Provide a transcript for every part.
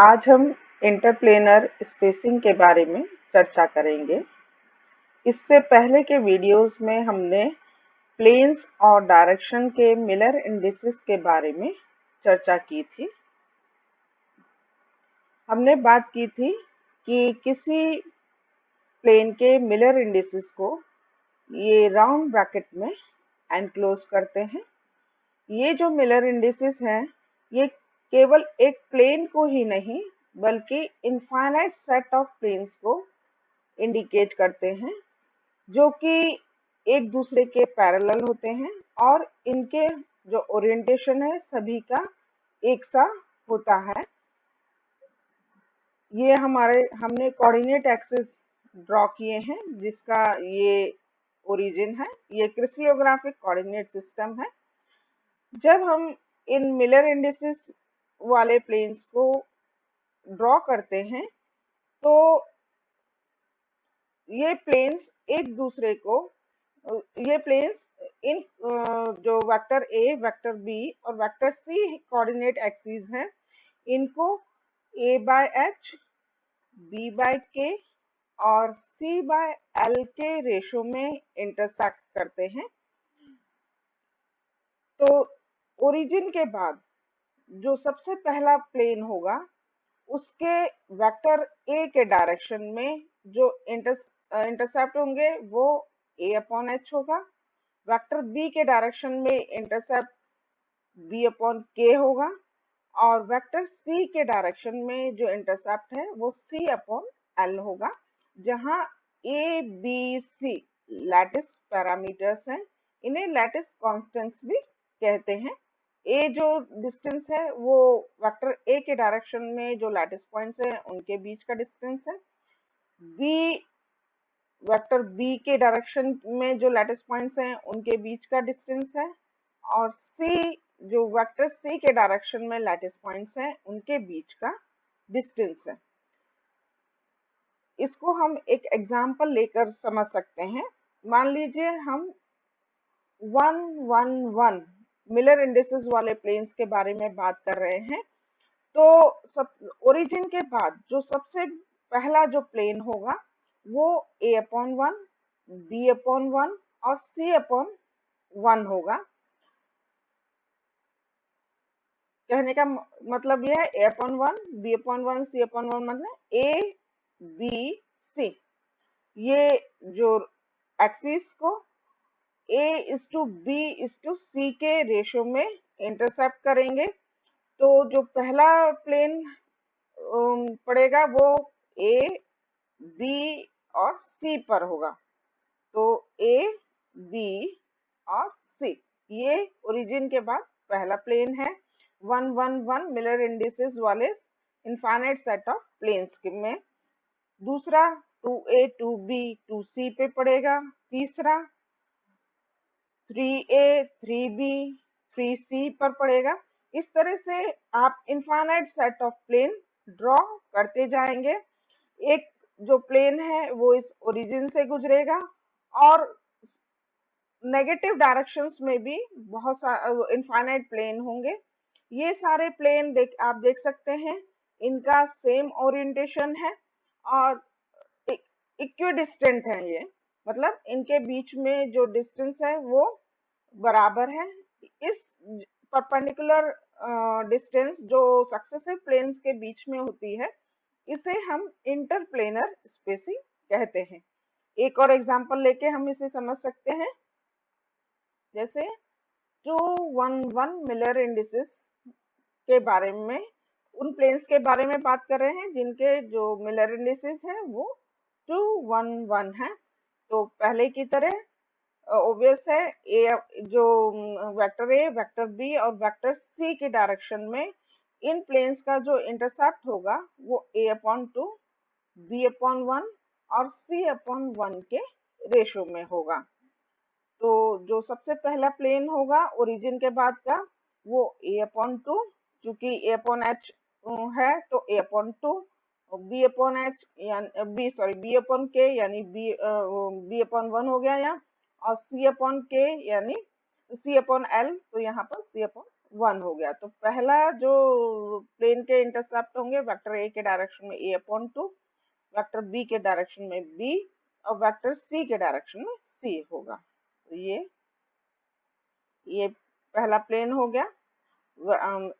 आज हम interplanar spacing के बारे में चर्चा करेंगे। इससे पहले के वीडियोस में हमने प्लेन्स और डायरेक्शन के मिलर इंडिसेस के बारे में चर्चा की थी। हमने बात की थी कि किसी प्लेन के मिलर इंडिसेस को ये राउंड ब्रैकेट में एनक्लोज करते हैं। ये जो मिलर इंडिसेस हैं, ये केवल एक प्लेन को ही नहीं बल्कि इनफाइनाइट सेट ऑफ प्लेन्स को इंडिकेट करते हैं, जो कि एक दूसरे के पैरेलल होते हैं और इनके जो ओरिएंटेशन है सभी का एक सा होता है। ये हमने कोऑर्डिनेट एक्सिस ड्रॉ किए हैं जिसका ये ओरिजिन है। ये क्रिस्टलोग्राफिक कोऑर्डिनेट सिस्टम है। जब हम इन मिलर इंडिसेस वाले प्लेन्स को ड्रॉ करते हैं तो ये प्लेन्स एक दूसरे को ये प्लेन्स इन जो वेक्टर ए, वेक्टर बी और वेक्टर सी कोऑर्डिनेट एक्सिस हैं, इनको ए बाय एच, बी बाय के और सी बाय एल के रेशो में इंटरसेक्ट करते हैं। तो ओरिजिन के बाद जो सबसे पहला प्लेन होगा उसके वेक्टर ए के डायरेक्शन में जो इंटरसेप्ट होंगे वो ए अपॉन एच होगा। वेक्टर बी के डायरेक्शन में इंटरसेप्ट बी अपॉन के होगा और वेक्टर सी के डायरेक्शन में जो इंटरसेप्ट है वो सी अपॉन एल होगा, जहां A B C lattice parameters हैं। इन्हें लैटिस कांस्टेंट्स भी कहते हैं। ए जो डिस्टेंस है वो वेक्टर ए के डायरेक्शन में जो लैटिस पॉइंट्स हैं उनके बीच का डिस्टेंस है। बी वेक्टर बी के डायरेक्शन में जो लैटिस पॉइंट्स हैं उनके बीच का डिस्टेंस है और सी जो वेक्टर सी के डायरेक्शन में लैटिस पॉइंट्स हैं उनके बीच का डिस्टेंस है। इसको हम एक एग्जांपल लेकर समझ सकते हैं। मान लीजिए हम 1 1 1 मिलर इंडिसेस वाले प्लेन्स के बारे में बात कर रहे हैं। तो सब ओरिजिन के बाद जो सबसे पहला जो प्लेन होगा वो a अपॉन 1, b अपॉन 1 और c अपॉन 1 होगा। कहने का मतलब यह है a upon 1, b upon 1, c upon 1 मतलब a b c। ये जो एक्सिस को a is to b is to c के रेशो में इंटरसेप्ट करेंगे। तो जो पहला प्लेन पड़ेगा वो a b और c पर होगा। तो a b और c ये ओरिजिन के बाद पहला प्लेन है। 1 1 1 मिलर इंडिसेस वाले इनफाइनाइट सेट ऑफ प्लेन्स में। दूसरा 2a 2b 2c पे पड़ेगा। तीसरा 3a 3b 3c पर पड़ेगा। इस तरह से आप infinite set of plane draw करते जाएंगे। एक जो प्लेन है वो इस ओरिजिन से गुजरेगा और नेगेटिव डायरेक्शंस में भी बहुत सारे इनफाइनाइट प्लेन होंगे। ये सारे प्लेन आप देख सकते हैं, इनका सेम ओरिएंटेशन है और इक्विडिस्टेंट है। ये मतलब इनके बीच में जो डिस्टेंस है वो बराबर है। इस परपेंडिकुलर डिस्टेंस जो सक्सेसिव प्लेन्स के बीच में होती है इसे हम इंटरप्लेनर स्पेसिंग कहते हैं। एक और एग्जांपल लेके हम इसे समझ सकते हैं। जैसे 2 1 1 मिलर इंडिसेस के बारे में, उन प्लेन्स के बारे में बात कर रहे हैं जिनके जो मिलर इंडिसेस है वो 2 1 1 है। तो पहले की तरह ऑब्वियस है जो वेक्टर ए, वेक्टर बी और वेक्टर सी की डायरेक्शन में इन प्लेन्स का जो इंटरसेप्ट होगा वो a अपॉन 2, b अपॉन 1 और c अपॉन 1 के रेशो में होगा। तो जो सबसे पहला प्लेन होगा ओरिजिन के बाद का वो a अपॉन 2, चूंकि a अपॉन h है तो a upon 2, b upon h यानी b अपॉन k यानी b अपॉन 1 हो गया यहाँ, और c अपॉन k यानी c अपॉन l तो यहाँ पर c अपॉन 1 हो गया। तो पहला जो प्लेन के इंटरसेप्ट होंगे वेक्टर ए के डायरेक्शन में a/2, वेक्टर बी के डायरेक्शन में b और वेक्टर सी के डायरेक्शन में c होगा। तो ये पहला प्लेन हो गया।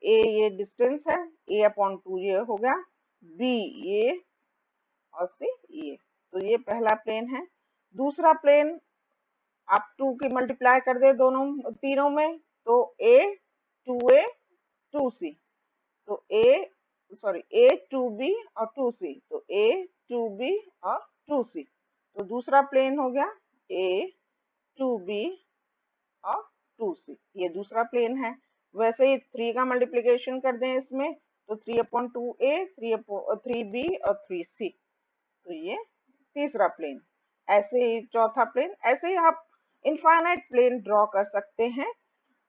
ए ये डिस्टेंस है, a/2 ये हो गया, b ये और c ये। तो ये पहला प्लेन है। दूसरा प्लेन आप 2 की मल्टीप्लाई कर दे दोनों तीनों में, तो a 2a 2c, तो a 2b और 2c, तो a 2b और 2c। तो दूसरा प्लेन हो गया a 2b और 2c, ये दूसरा प्लेन है। वैसे ही 3 का मल्टीप्लिकेशन कर दें इसमें, तो 3/2a 3b और 3c, तो ये तीसरा प्लेन। ऐसे ही चौथा प्लेन। ऐसे ही आप इनफाइनाइट प्लेन ड्रॉ कर सकते हैं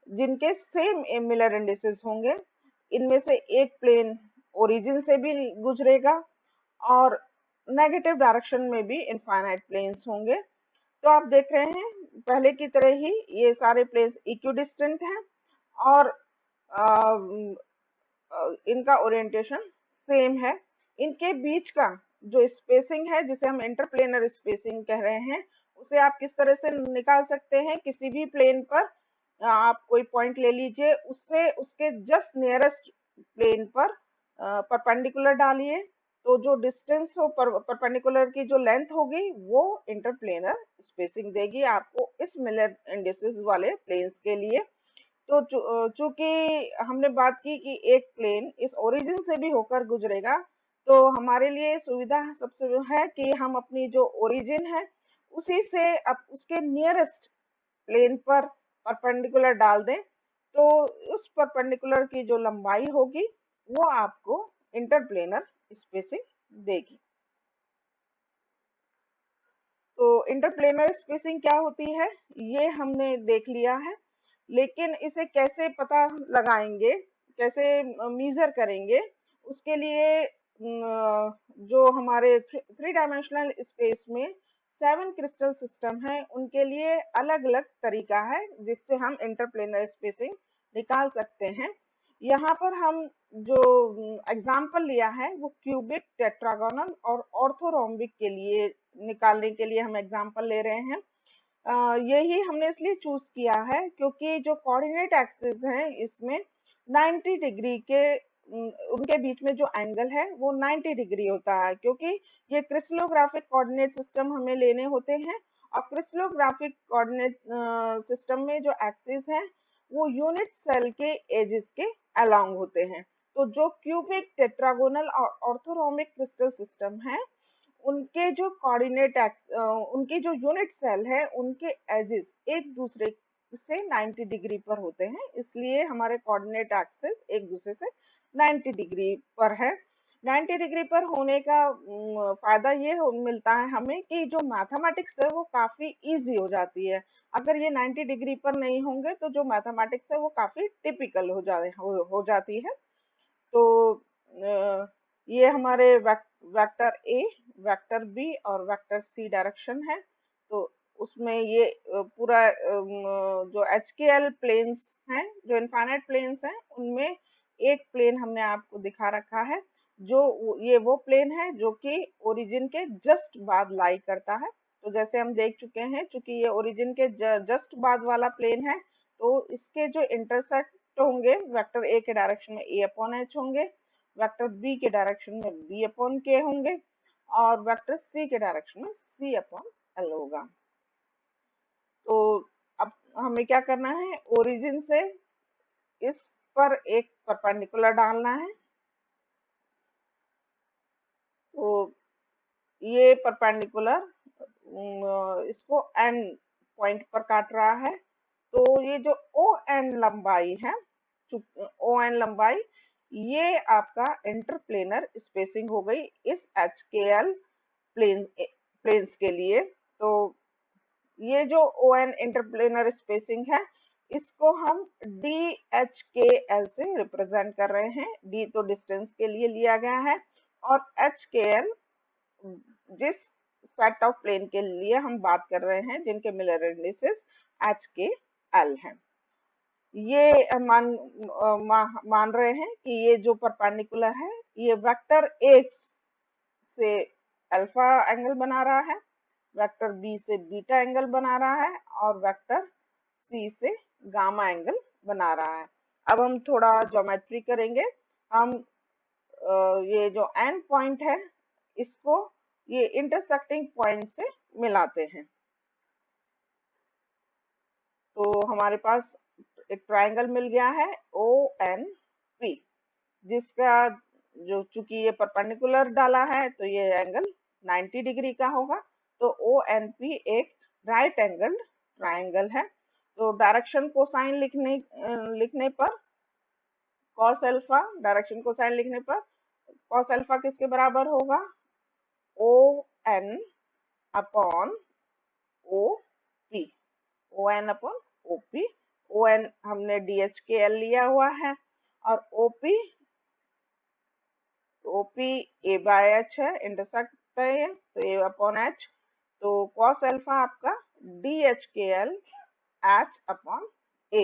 जिनके सेम मिलर इंडिसेस होंगे। इनमें से एक प्लेन ओरिजिन से भी गुजरेगा और नेगेटिव डायरेक्शन में भी इनफाइनाइट प्लेन्स होंगे। तो आप देख रहे हैं पहले की तरह ही ये सारे प्लेन्स इक्विडिस्टेंट हैं और इनका ओरिएंटेशन सेम है। इनके बीच का जो स्पेसिंग है जिसे हम इंटरप्लेनर स्पेसिंग कह रहे हैं, उसे आप किस तरह से निकाल सकते हैं। किसी भी प्लेन पर आप कोई पॉइंट ले लीजिए, उससे उसके जस्ट नियरेस्ट प्लेन पर परपेंडिकुलर डालिए, तो जो डिस्टेंस हो परपेंडिकुलर की जो लेंथ होगी वो इंटरप्लेनर स्पेसिंग देगी आपको इस मिलर इंडिसेस वाले प्लेन्स के लिए। तो चूंकि हमने बात की कि एक प्लेन इस ओरिजिन से भी होकर गुजरेगा, तो हमारे लिए सुविधा सबसे है कि हम अपनी जो ओरिजिन है उसी से अब उसके नियरेस्ट प्लेन पर परपेंडिकुलर डाल दें, तो उस परपेंडिकुलर की जो लंबाई होगी वो आपको इंटरप्लेनर स्पेसिंग देगी। तो इंटरप्लेनर स्पेसिंग क्या होती है ये हमने देख लिया है, लेकिन इसे कैसे पता लगाएंगे, कैसे मेजर करेंगे, उसके लिए जो हमारे 3 डायमेंशनल स्पेस में 7 क्रिस्टल सिस्टम है उनके लिए अलग अलग तरीका है जिससे हम इंटरप्लेनर स्पेसिंग निकाल सकते हैं। यहाँ पर हम जो एग्जाम्पल लिया है वो क्यूबिक, टेट्रागोनल और ऑर्थोरोम्बिक के लिए निकालने के लिए हम एग्जाम्पल ले रहे हैं। यही हमने इसलिए चूज किया है क्योंकि जो कोऑर्डिनेट एक्सिस हैं इसमें 90 डिग्री के उनके बीच में जो एंगल है वो 90 डिग्री होता है, क्योंकि ये क्रिस्टलोग्राफिक कोऑर्डिनेट सिस्टम हमें लेने होते हैं। और क्रिस्टलोग्राफिक कोऑर्डिनेट सिस्टम में जो एक्सिस है वो यूनिट सेल के एजेस के अलोंग होते हैं। तो जो क्यूबिक, टेट्रागोनल और ऑर्थोरोमिक क्रिस्टल सिस्टम है उनके जो कोऑर्डिनेट उनकी जो यूनिट सेल है उनके एजेस एक दूसरे से 90 डिग्री पर होते हैं, इसलिए हमारे कोऑर्डिनेट एक्सिस एक दूसरे से 90 डिग्री पर है। 90 डिग्री पर होने का फायदा ये मिलता है हमें कि जो मैथमेटिक्स है वो काफी इजी हो जाती है। अगर ये 90 डिग्री पर नहीं होंगे तो जो मैथमेटिक्स है वो काफी टिपिकल हो जाती है। तो ये हमारे वेक्टर ए, वेक्टर बी और वेक्टर सी डायरेक्शन है। तो उसमें ये पूरा जो एचकेएल प्लेन्स हैं, जो इनफाइनाइट प्लेन्स हैं, उनमें एक प्लेन हमने आपको दिखा रखा है जो ये वो प्लेन है जो कि ओरिजिन के जस्ट बाद लाई करता है। तो जैसे हम देख चुके हैं, चूंकि ये ओरिजिन के जस्ट बाद वाला प्लेन है, तो इसके जो इंटरसेक्ट होंगे वेक्टर ए के डायरेक्शन में a/h होंगे, वेक्टर बी के डायरेक्शन में b/k होंगे और वेक्टर सी के डायरेक्शन में c/l होगा। तो अब हमें क्या करना है, ओरिजिन से इस पर एक परपेंडिकुलर डालना है। तो ये परपेंडिकुलर इसको n पॉइंट पर काट रहा है। तो ये जो ओ एन लंबाई है, ओ एन लंबाई, ये आपका इंटरप्लेनर स्पेसिंग हो गई इस एच के एल प्लेन्स के लिए। तो ये जो ओ एन इंटरप्लेनर स्पेसिंग है इसको हम डी एच के एल से रिप्रेजेंट कर रहे हैं। डी तो डिस्टेंस के लिए लिया गया है और एच के एल जिस सेट ऑफ प्लेन के लिए हम बात कर रहे हैं जिनके Miller indices H K L हैं। ये मान रहे हैं कि ये जो परपेंडिकुलर है ये वेक्टर एक्स से अल्फा एंगल बना रहा है, वेक्टर बी से बीटा एंगल बना रहा है और वेक्टर सी से गामा एंगल बना रहा है। अब हम थोड़ा ज्योमेट्री करेंगे। हम ये जो एंड पॉइंट है इसको ये इंटरसेक्टिंग पॉइंट से मिलाते हैं। तो हमारे पास एक ट्रायंगल मिल गया है ओ एन पी, जिसका जो चूंकि ये परपेंडिकुलर डाला है तो ये एंगल 90 डिग्री का होगा। तो ओ एन पी एक राइट एंगल ट्रायंगल है। तो डायरेक्शन कोसाइन लिखने पर कॉस अल्फा, डायरेक्शन कोसाइन लिखने पर कॉस अल्फा किसके बराबर होगा? O N upon O P, O N upon O P. O N हमने डी एच के एल लिया हुआ है और OP OP A by H है, इंटरसेक्ट है ये, तो ए अपॉन एच। तो कॉस अल्फा आपका D H K L H upon A.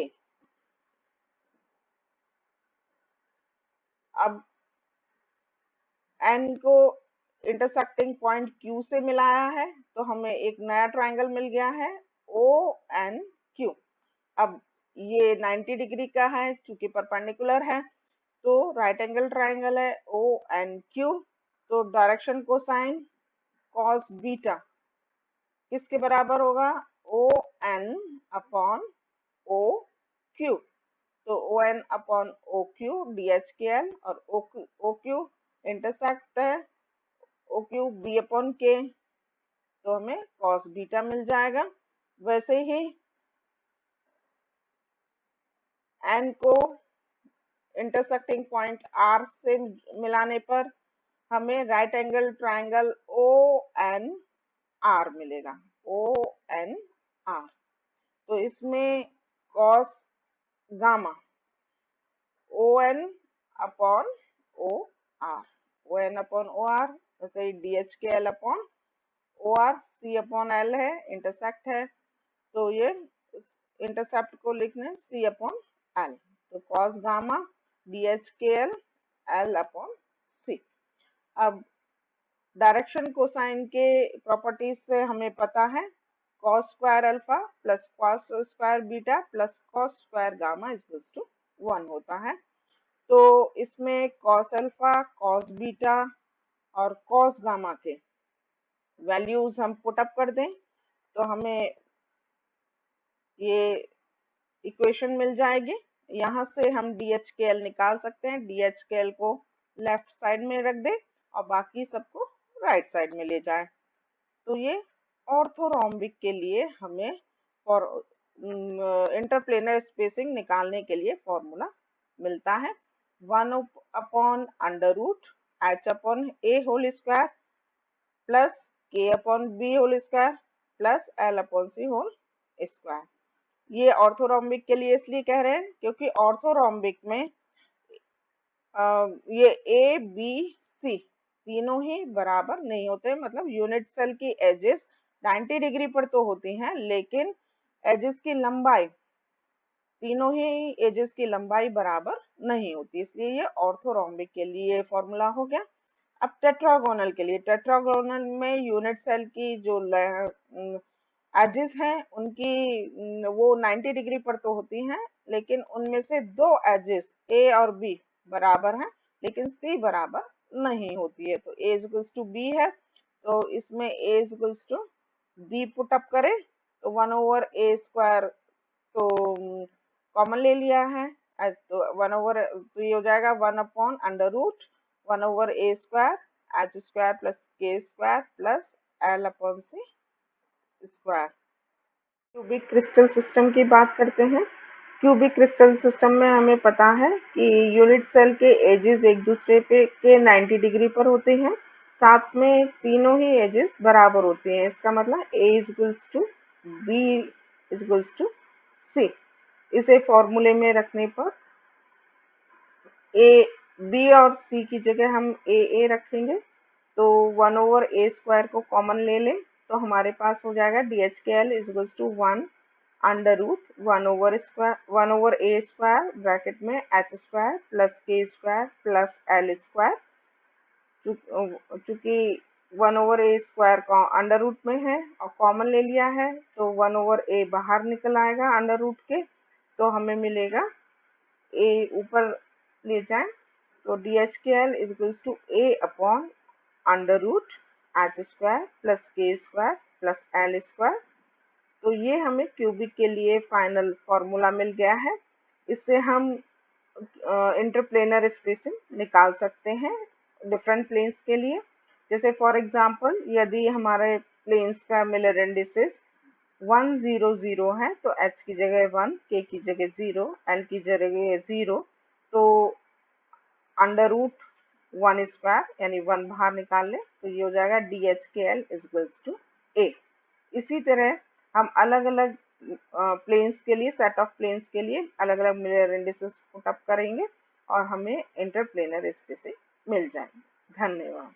अब एन को इंटरसेक्टिंग पॉइंट क्यू से मिलाया है तो हमें एक नया ट्रायंगल मिल गया है ओ एन क्यू। अब ये 90 डिग्री का है क्योंकि परपेंडिकुलर है, तो राइट एंगल ट्रायंगल है ओ एन क्यू। तो डायरेक्शन कोसाइन कॉस बीटा किसके बराबर होगा? O N upon O Q. तो O N upon O Q D H K L और ओ क्यू इंटरसेक्ट है ओ क्यू बी अपॉन के, तो हमें कॉस बीटा मिल जाएगा। वैसे ही एन को इंटरसेक्टिंग पॉइंट आर से मिलाने पर हमें right angle triangle O N R मिलेगा, ओ एन आर। तो इसमें cos gamma O N upon O R, O N upon O R, जैसे D H K L upon O R, C upon L है, intersect है, तो ये intercept को लिखने सी अपॉन एल। तो cos gamma D H K L L upon सी। अब direction cosine के प्रॉपर्टीज से हमें पता है cos square alpha plus cos square beta plus cos square gamma equals to 1 होता है। तो इसमें कॉस अल्फा, कॉस बीटा और कॉस गामा के वैल्यूज हम पुट अप कर दें तो हमें ये इक्वेशन मिल जाएगी। यहाँ से हम डी एच के एल निकाल सकते हैं। डी एच के एल को लेफ्ट साइड में रख दे और बाकी सबको राइट साइड में ले जाए। तो ये ऑर्थोरोम्बिक के लिए हमें फॉर इंटरप्लेनर स्पेसिंग निकालने के लिए फॉर्मूला मिलता है 1 upon under root H upon A whole square plus K upon B whole square plus L upon C whole square. ये ऑर्थोरोम्बिक के लिए इसलिए कह रहे हैं क्योंकि ऑर्थोरोम्बिक में ये ए बी सी तीनों ही बराबर नहीं होते, मतलब यूनिट सेल की एजेस 90 डिग्री पर तो होती हैं लेकिन एजेस की लंबाई, तीनों ही एजेस की लंबाई बराबर नहीं होती, इसलिए ये ऑर्थोरोम्बिक के लिए फॉर्मूला हो गया। अब टेट्रागोनल के लिए, टेट्रागोनल में यूनिट सेल की जो एजेस हैं उनकी वो 90 डिग्री पर तो होती हैं लेकिन उनमें से दो एजेस ए और बी बराबर हैं लेकिन सी बराबर नहीं होती है। तो ए इक्वल्स टू बी है तो इसमें A equals to B put up करें तो 1 ओवर ए स्क्वायर तो कॉमन ले लिया है, तो 1 ओवर तो ये हो जाएगा 1 upon under root 1 over A square H square plus के स्क्वायर प्लस एल अपॉन सी स्क्वायर। क्यूबिक क्रिस्टल सिस्टम की बात करते हैं। क्यूबिक क्रिस्टल सिस्टम में हमें पता है कि यूनिट सेल के एजेस एक दूसरे पे के 90 डिग्री पर होते हैं, साथ में तीनों ही एजेस बराबर होते हैं। इसका मतलब A equals to B equals to C. इसे फॉर्मूले में रखने पर ए बी और सी की जगह हम ए रखेंगे तो 1 ओवर ए स्क्वायर को कॉमन ले लें तो हमारे पास हो जाएगा D H K L equals to 1 under root 1/a² bracket में h² plus k² plus l²। चूंकि 1/a² अंडर रूट में है और कॉमन ले लिया है तो 1/a बाहर निकल आएगा अंडर रूट के, तो हमें मिलेगा a ऊपर ले जाएं तो DHKL is equals to a upon under root h² plus k² plus l²। तो ये हमें क्यूबिक के लिए फाइनल फॉर्मूला मिल गया है। इससे हम इंटरप्लेनर स्पेसिंग निकाल सकते हैं डिफरेंट प्लेन्स के लिए। जैसे फॉर एग्जांपल यदि हमारे प्लेन्स का मिलर इंडिसेस 1 0 0 है तो h की जगह 1, k की जगह 0, l की जगह 0, तो अंडर रूट 1² यानी 1 बाहर निकाल लें तो ये हो जाएगा DHKL is equals to a। इसी तरह हम अलग अलग प्लेन्स के लिए, सेट ऑफ प्लेन्स के लिए अलग अलग मिरर इंडिसेस पुट अप करेंगे और हमें इंटरप्लेनर स्पेसिंग मिल जाएंगे। धन्यवाद।